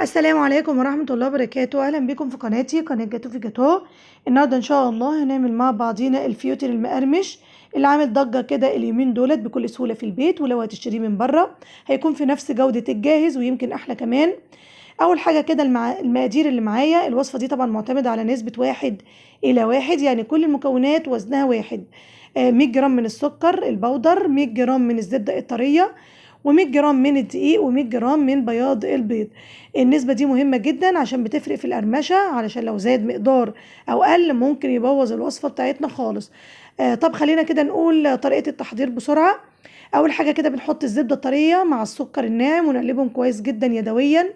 السلام عليكم ورحمة الله وبركاته. أهلا بكم في قناتي قناة جاتو في جاتو. النهاردة إن شاء الله هنعمل مع بعضينا الفيوتر المقرمش اللي عامل ضجة كده اليومين دولت بكل سهولة في البيت، ولو هتشتريه من بره هيكون في نفس جودة الجاهز ويمكن أحلى كمان. أول حاجة كده المقادير اللي معايا، الوصفة دي طبعا معتمدة على نسبة 1:1، يعني كل المكونات وزنها واحد. 100 جرام من السكر البودر، 100 جرام من الزبدة الطرية، و100 جرام من الدقيق، و100 جرام من بياض البيض. النسبة دي مهمة جدا عشان بتفرق في القرمشة، علشان لو زاد مقدار أو قل ممكن يبوظ الوصفة بتاعتنا خالص. طب خلينا كده نقول طريقة التحضير بسرعة. أول حاجة كده بنحط الزبدة الطرية مع السكر الناعم ونقلبهم كويس جدا يدويا.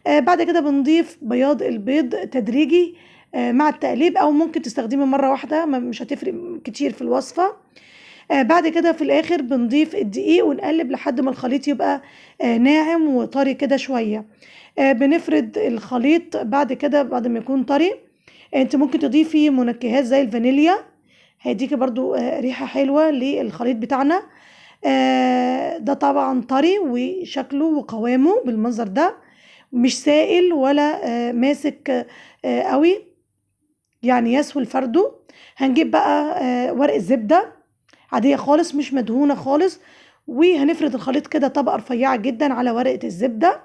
بعد كده بنضيف بياض البيض تدريجي مع التقليب، أو ممكن تستخدمي مرة واحدة مش هتفرق كتير في الوصفة. بعد كده في الاخر بنضيف الدقيق ونقلب لحد ما الخليط يبقى ناعم وطري كده شوية. بنفرد الخليط بعد كده بعد ما يكون طري. انت ممكن تضيفي منكهات زي الفانيليا، هيديكي برضو ريحة حلوة للخليط بتاعنا. ده طبعا طري وشكله وقوامه بالمنظر ده، مش سائل ولا ماسك قوي، يعني يسهل فرده. هنجيب بقى ورق زبدة عادية خالص مش مدهونة خالص، وهنفرد الخليط كده طبقة رفيعة جدا على ورقة الزبدة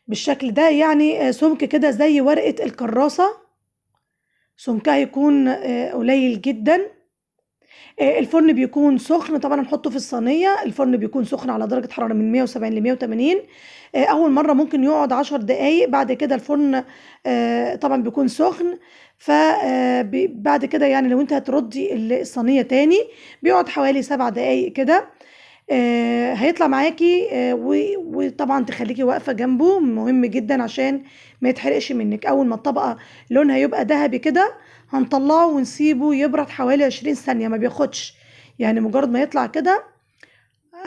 بالشكل ده، يعني سمك كده زي ورقة الكراسة، سمكها يكون قليل جدا. الفرن بيكون سخن طبعا، هنحطه في الصينية. الفرن بيكون سخن على درجة حرارة من 170 ل 180. أول مرة ممكن يقعد 10 دقايق، بعد كده الفرن طبعا بيكون سخن. فبعد كده يعني لو انت هتردي الصينية تاني بيقعد حوالي 7 دقايق كده. هيطلع معاكي. وطبعا تخليكي واقفة جنبه، مهم جدا عشان ما يتحرقش منك. أول ما الطبقة لونها يبقى ذهبي كده هنطلعه ونسيبه يبرد حوالي 20 ثانية، ما بياخدش، يعني مجرد ما يطلع كده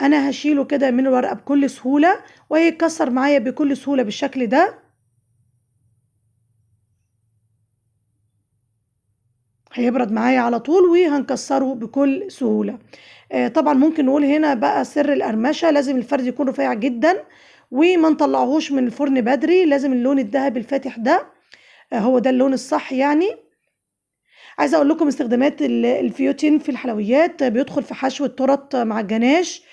انا هشيله كده من الورقة بكل سهولة وهيتكسر معايا بكل سهولة بالشكل ده. هيبرد معايا على طول وهنكسره بكل سهولة. طبعا ممكن نقول هنا بقى سر القرمشة، لازم الفرد يكون رفيع جدا وما نطلعهوش من الفرن بدري، لازم اللون الذهبي الفاتح ده هو ده اللون الصح يعني. عايزه اقول لكم استخدامات الفيوتين في الحلويات، بيدخل في حشو التورت مع الجناش.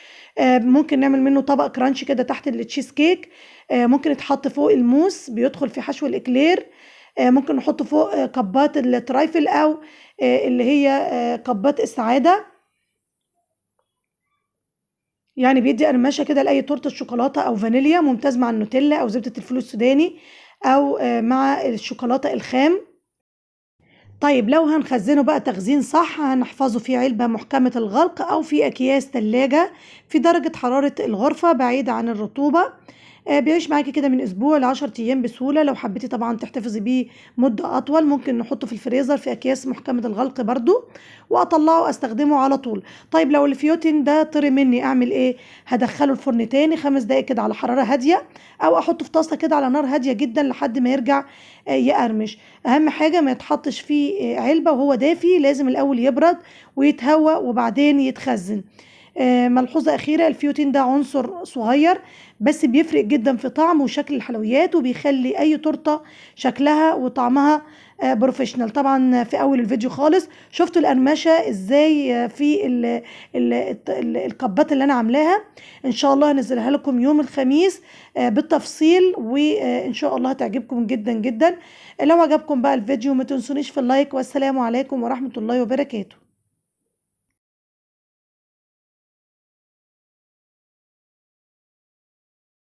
ممكن نعمل منه طبق كرانش كده تحت التشيز كيك. ممكن يتحط فوق الموس، بيدخل في حشو الاكلير. ممكن نحط فوق كبات الترايفل، او اللي هي كبات السعاده، يعني بيدي قرمشه كده لاي تورته شوكولاته او فانيليا، ممتاز مع النوتيلا او زبده الفول السوداني، او مع الشوكولاته الخام. طيب لو هنخزنه بقى تخزين صح، هنحفظه في علبة محكمة الغلق أو في أكياس تلاجة في درجة حرارة الغرفة بعيدة عن الرطوبة. بيعيش معاكي كده من أسبوع ل10 أيام بسهولة. لو حبيتي طبعا تحتفظي بيه مدة أطول ممكن نحطه في الفريزر في أكياس محكمة الغلق برضو، وأطلعه أستخدمه على طول. طيب لو الفيوتين ده طري مني أعمل إيه؟ هدخله الفرن تاني 5 دقايق كده على حرارة هادية، أو أحطه في طاسة كده على نار هادية جدا لحد ما يرجع يقرمش. اهم حاجه ما يتحطش فيه علبه وهو دافي، لازم الاول يبرد ويتهوى وبعدين يتخزن. ملحوظه اخيره، الفيوتين ده عنصر صغير بس بيفرق جدا في طعم وشكل الحلويات، وبيخلي اي تورته شكلها وطعمها بروفيشنال. طبعا في اول الفيديو خالص شفتوا القرمشه ازاي في الكبات اللي انا عاملاها. ان شاء الله هنزلها لكم يوم الخميس بالتفصيل، وان شاء الله هتعجبكم جدا جدا. لو عجبكم بقى الفيديو ما تنسونيش في اللايك، والسلام عليكم ورحمة الله وبركاته.